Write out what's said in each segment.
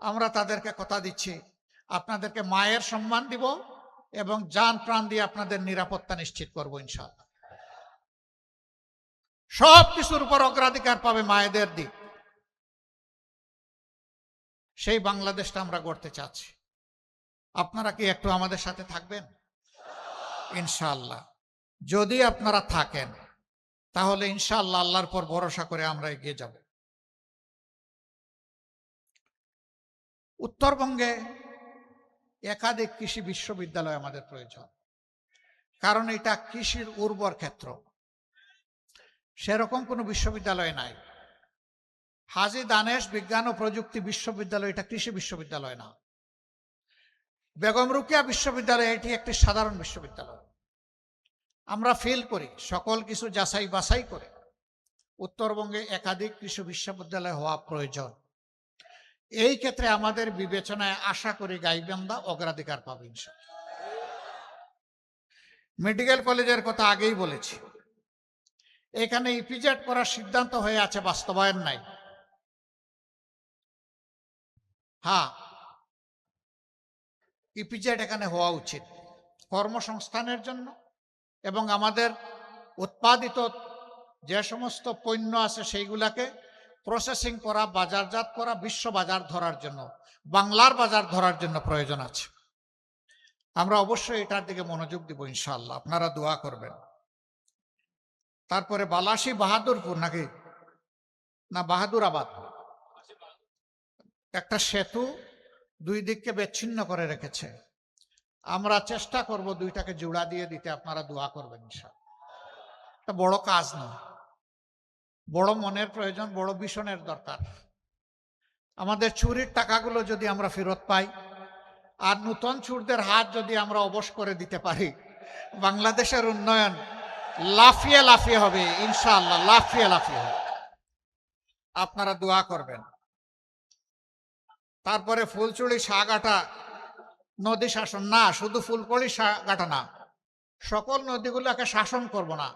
আমরা তাদেরকে কথা দিচ্ছি আপনাদেরকে মায়ের সম্মান দিব এবং জান প্রাণ দিয়ে আপনাদের নিরাপত্তা নিশ্চিত করব ইনশাআল্লাহ। সব কিছুর উপর অগ্রাধিকার পাবে মায়েদের দিক। সেই বাংলাদেশটা আমরা গড়তে চাচ্ছি। আপনারা কি একটু আমাদের সাথে থাকবেন ইনশাআল্লাহ? যদি আপনারা থাকেন তাহলে ইনশাআল্লাহ আল্লাহর পর ভরসা করে আমরা এগিয়ে যাব। উত্তরবঙ্গে একাধিক কৃষি বিশ্ববিদ্যালয় আমাদের প্রয়োজন, কারণ এটা কৃষির উর্বর ক্ষেত্র। সেরকম কোনো বিশ্ববিদ্যালয় নাই। হাজী দানেশ বিজ্ঞান ও প্রযুক্তি বিশ্ববিদ্যালয় এটা কৃষি বিশ্ববিদ্যালয় না। বেগম রোকেয়া বিশ্ববিদ্যালয় এটি একটি সাধারণ বিশ্ববিদ্যালয়। আমরা ফিল করি সকল কিছু যাচাই বাছাই করে উত্তরবঙ্গে একাধিক কৃষি বিশ্ববিদ্যালয় হওয়া প্রয়োজন। এই ক্ষেত্রে আমাদের বিবেচনায় আশা করি গাইবান্ধা অগ্রাধিকার পাবে ইনশাআল্লাহ। মেডিকেল কলেজের কথা আগেই বলেছি, এখানে ইপিজেড করার সিদ্ধান্ত হয়ে আছে, বাস্তবায়ন নাই। হ্যাঁ, ইপিজেড এখানে হওয়া উচিত কর্মসংস্থানের জন্য এবং আমাদের উৎপাদিত যে সমস্ত পণ্য আছে সেইগুলাকে প্রসেসিং করা, বাজারজাত করা, বিশ্ব বাজার ধরার জন্য, বাংলার বাজার ধরার জন্য প্রয়োজন আছে। আমরা অবশ্যই এটার দিকে মনোযোগ দিব ইনশাআল্লাহ, আপনারা দোয়া করবেন। তারপরে বালাসী বাহাদুরপুর নাকি না বাহাদুরাবাদ, একটা সেতু দুই দিককে বিচ্ছিন্ন করে রেখেছে। আমরা চেষ্টা করব দুইটাকে জোড়া দিয়ে দিতে, আপনারা দোয়া করবেন ইনশাআল্লাহ। এটা বড় কাজ নয়, বড় মনের প্রয়োজন, বড় ভীষণের দরকার। আমাদের চুরির টাকাগুলো যদি আমরা ফেরত পাই আর নূতন চোরদের হাত যদি আমরা অবশ করে দিতে পারি, বাংলাদেশের উন্নয়ন লাফিয়ে লাফিয়ে হবে ইনশাআল্লাহ, লাফিয়ে লাফিয়ে হবে। আপনারা দোয়া করবেন। তারপরে ফুলচুড়ি সাগাটা নদী শাসন না, শুধু ফুলকড়ি সাগাটা না, সকল নদীগুলোকে শাসন করব না।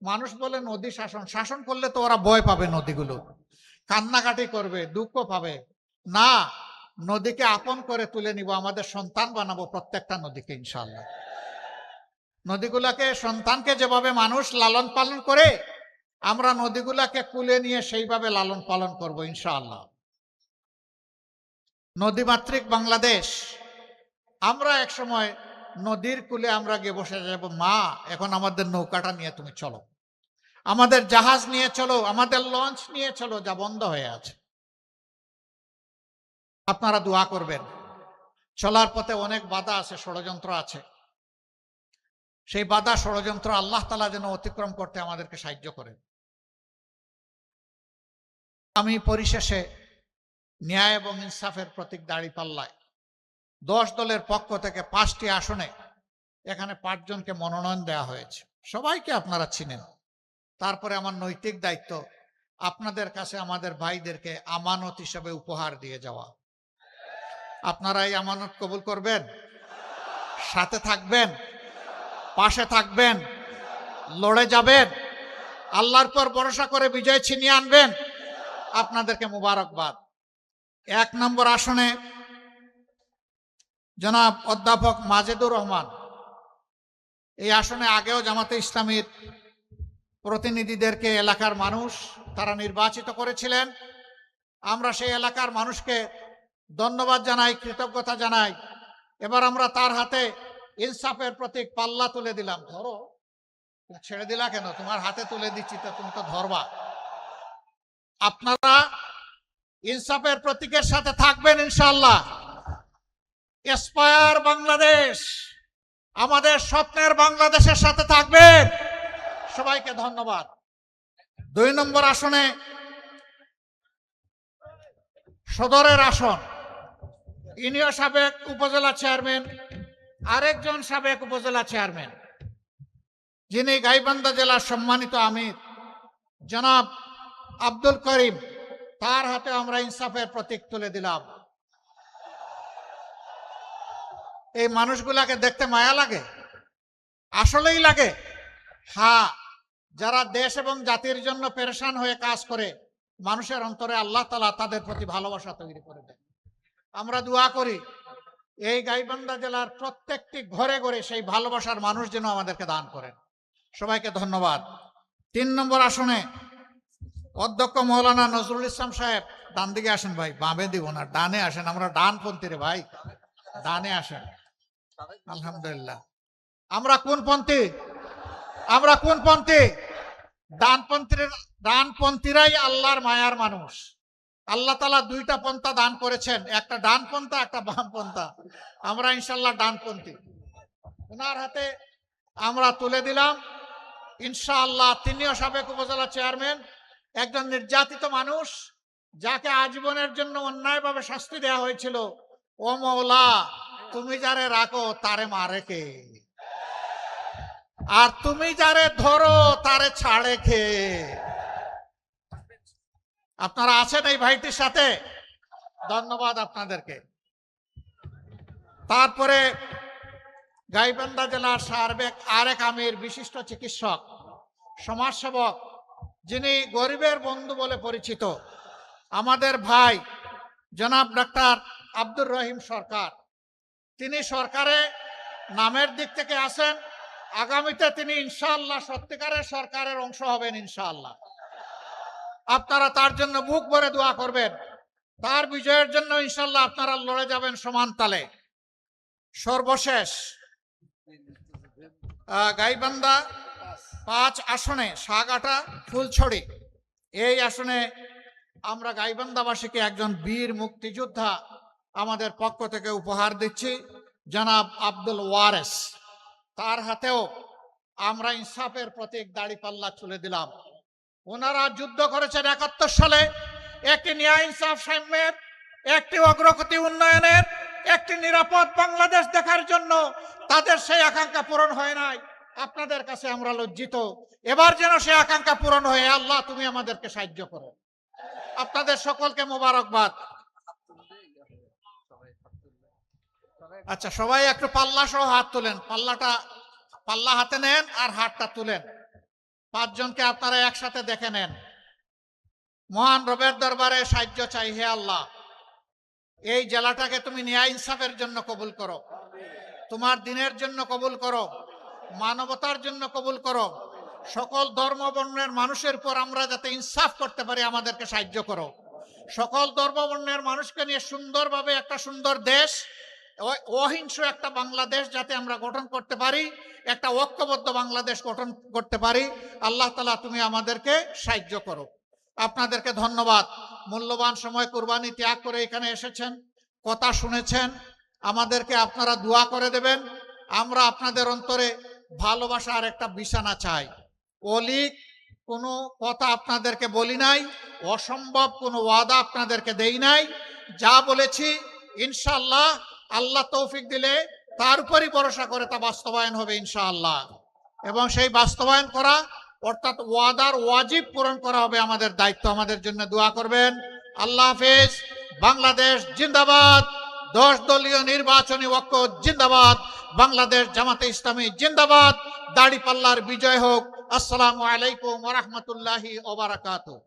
মানুষ বলে নদী শাসন, শাসন করলে তো ওরা ভয় পাবে, নদীগুলো কান্নাকাটি করবে, দুঃখ পাবে না। নদীকে আপন করে তুলে নিব, আমাদের সন্তান বানাবো প্রত্যেকটা নদীকে ইনশাআল্লাহ। নদীগুলাকে সন্তানকে যেভাবে মানুষ লালন পালন করে, আমরা নদীগুলাকে কুলে নিয়ে সেইভাবে লালন পালন করব ইনশাআল্লাহ। নদীমাতৃক বাংলাদেশ। আমরা এক সময় নদীর কূলে আমরা গিয়ে বসে যাব, মা এখন আমাদের নৌকাটা নিয়ে তুমি চলো, আমাদের জাহাজ নিয়ে চলো, আমাদের লঞ্চ নিয়ে চলো, যা বন্ধ হয়ে আছে। আপনারা দোয়া করবেন। চলার পথে অনেক বাধা আছে, ষড়যন্ত্র আছে। সেই বাধা ষড়যন্ত্র আল্লাহ তাআলা যেন অতিক্রম করতে আমাদেরকে সাহায্য করেন। আমি পরিশেষে ন্যায় এবং ইনসাফের প্রতীক দাঁড়িপাল্লায় 10 দলের পক্ষ থেকে 5টি আসনে এখানে 5 জনকে মনোনয়ন দেওয়া হয়েছে। সবাইকে আপনারা চিনেন। তারপরে আমার নৈতিক দায়িত্ব আপনাদের কাছে আমাদের ভাইদেরকে আমানত হিসেবে উপহার দিয়ে যাওয়া। আপনারা এই আমানত কবুল করবেন, সাথে থাকবেন, পাশে থাকবেন, লড়ে যাবেন, আল্লাহর পর ভরসা করে বিজয় ছিনিয়ে আনবেন। আপনাদেরকে মুবারকবাদ। 1 নম্বর আসনে জনাব অধ্যাপক মাজেদুর রহমান, এই আসনে আগেও জামাতে ইসলামীর প্রতিনিধিদেরকে এলাকার মানুষ তারা নির্বাচিত করেছিলেন। আমরা সেই এলাকার মানুষকে ধন্যবাদ জানাই, কৃতজ্ঞতা জানাই। এবার আমরা তার হাতে ইনসাফের প্রতীক পাল্লা তুলে দিলাম। ধরো, ছেড়ে দিলা কেন? তোমার হাতে তুলে দিচ্ছি তো, তুমি তো ধরবা। আপনারা ইনসাফের প্রতীকের সাথে থাকবেন ইনশাআল্লাহ। এসপায়ার বাংলাদেশ, আমাদের স্বপ্নের বাংলাদেশের সাথে থাকবেন। সবাইকে ধন্যবাদ। 2 নম্বর আসনে সদরের আসন, ইনিও সাবেক উপজেলা চেয়ারম্যান, আরেকজন সাবেক উপজেলা চেয়ারম্যান, যিনি গাইবান্ধা জেলার সম্মানিত আমির জনাব আব্দুল করিম, তার হাতে আমরা ইনসাফের প্রতীক তুলে দিলাম। এই মানুষগুলাকে দেখতে মায়া লাগে, আসলেই লাগে। হ্যাঁ, যারা দেশ এবং জাতির জন্য পেরেশান হয়ে কাজ করে, মানুষের অন্তরে আল্লাহ তাআলা তাদের প্রতি ভালোবাসা তৈরি করে দেন। আমরা দোয়া করি এই গাইবান্ধা জেলার প্রত্যেকটি ঘরে ঘরে সেই ভালোবাসার মানুষ যেন আমাদেরকে দান করেন। সবাইকে ধন্যবাদ। 3 নম্বর আসনে অধ্যক্ষ মৌলানা নজরুল ইসলাম সাহেব, ডান দিকে আসেন ভাই, বামে দিব না, ডানে আসেন, আমরা ডানপন্থী রে ভাই, ডানে আসেন। আলহামদুলিল্লাহ। আমরা কোন পন্থী? আমরা কোন পন্থী? ডানপন্থীরাই আল্লাহর মায়ার মানুষ। আল্লাহ তাআলা 2টা পন্থা দান করেছেন, একটা ডান পন্থা, একটা বাম পন্থা। আমরা ইনশাআল্লাহ ডানপন্থী। ওনার হাতে আমরা তুলে দিলাম ইনশাআল্লাহ। তিনিও সাবেক উপজেলা চেয়ারম্যান, একজন নির্যাতিত মানুষ, যাকে আজীবনের জন্য অন্যায়ভাবে শাস্তি দেওয়া হয়েছিল। ও মওলা, তুমি যারে রাখো তারে মারে কে, আর তুমি যারে ধরো তারে ছাড়ে কে। আপনারা আছেন এই ভাইটির সাথে, ধন্যবাদ আপনাদেরকে। তারপরে গাইবান্ধা জেলার সাবেক আরেক আমির, বিশিষ্ট চিকিৎসক, সমাজসেবক, যিনি গরিবের বন্ধু বলে পরিচিত, আমাদের ভাই জনাব ডাক্তার আব্দুর রহিম সরকার। তিনি সরকারে নামের দিক থেকে আছেন, আগামীতে তিনি ইনশাআল্লাহ সত্যিকারের সরকারের অংশ হবেন ইনশাআল্লাহ। আপনারা তার জন্য বুক ভরে দোয়া করবেন, তার বিজয়ের জন্য ইনশাআল্লাহ আপনারা লড়ে যাবেন সমান তালে। সর্বশেষ গাইবান্ধা 5 আসনে সাগাটা ফুলছড়ি, এই আসনে আমরা গাইবান্ধাবাসীকে একজন বীর মুক্তিযোদ্ধা আমাদের পক্ষ থেকে উপহার দিচ্ছি, জনাব আব্দুল ওয়ারেস। তার হাতেও আমরা ইনসাফের প্রতীক দাড়িপাল্লা তুলে দিলাম। ওনারা যুদ্ধ করেছেন 71 সালে, একটি ন্যায় ইনসাফ সাম্যের, একটি অগ্রগতি উন্নয়নের, একটি নিরাপদ বাংলাদেশ দেখার জন্য। তাদের সেই আকাঙ্ক্ষা পূরণ হয় নাই। আপনাদের কাছে আমরা লজ্জিত। এবার যেন সেই আকাঙ্ক্ষা পূরণ হয়, আল্লাহ তুমি আমাদেরকে সাহায্য করো। আপনাদের সকলকে মোবারকবাদ। আচ্ছা, সবাই একটু পাল্লা সহ হাত তোলেন, পাল্লা হাতে নেন আর হাতটা তুলেন। 5 জনকে আপনারা একসাথে দেখে নেন। মহান রবের দরবারে সাহায্য চাই, হে আল্লাহ এই জেলাটাকে তুমি ন্যায় ইনসাফের জন্য কবুল করো, তোমার দিনের জন্য কবুল করো, মানবতার জন্য কবুল করো। সকল ধর্ম বর্ণের মানুষের উপর আমরা যাতে ইনসাফ করতে পারি আমাদেরকে সাহায্য করো। সকল ধর্ম বর্ণের মানুষকে নিয়ে সুন্দরভাবে একটা সুন্দর দেশ, অহিংস একটা বাংলাদেশ যাতে আমরা গঠন করতে পারি, একটা ঐক্যবদ্ধ বাংলাদেশ গঠন করতে পারি। আল্লাহ তাআলা তুমি আমাদেরকে সাহায্য করো। আপনাদেরকে ধন্যবাদ। মূল্যবান সময় কুরবানি ত্যাগ করে এখানে এসেছেন, কথা শুনেছেন, আমাদেরকে আপনারা দোয়া করে দেবেন। আমরা আপনাদের অন্তরে ভালোবাসার একটা বিছানা চাই। অলিক কোনো কথা আপনাদেরকে বলি নাই, অসম্ভব কোনো ওয়াদা আপনাদেরকে দেই নাই। যা বলেছি ইনশাআল্লাহ আল্লাহ তৌফিক দিলে তার উপরই ভরসা করে তা বাস্তবায়ন হবে ইনশাআল্লাহ। এবং সেই বাস্তবায়ন করা অর্থাৎ ওয়াদার ওয়াজিব পূরণ করা হবে আমাদের দায়িত্ব। আমাদের জন্য দোয়া করবেন। আল্লাহ হাফেজ। বাংলাদেশ জিন্দাবাদ। 10 দলীয় নির্বাচনী ঐক্য জিন্দাবাদ। বাংলাদেশ জামাতে ইসলামী জিন্দাবাদ। দাড়িপাল্লার বিজয় হোক। আসসালামু আলাইকুম ওয়া রাহমাতুল্লাহি ওয়া বারাকাতুহু।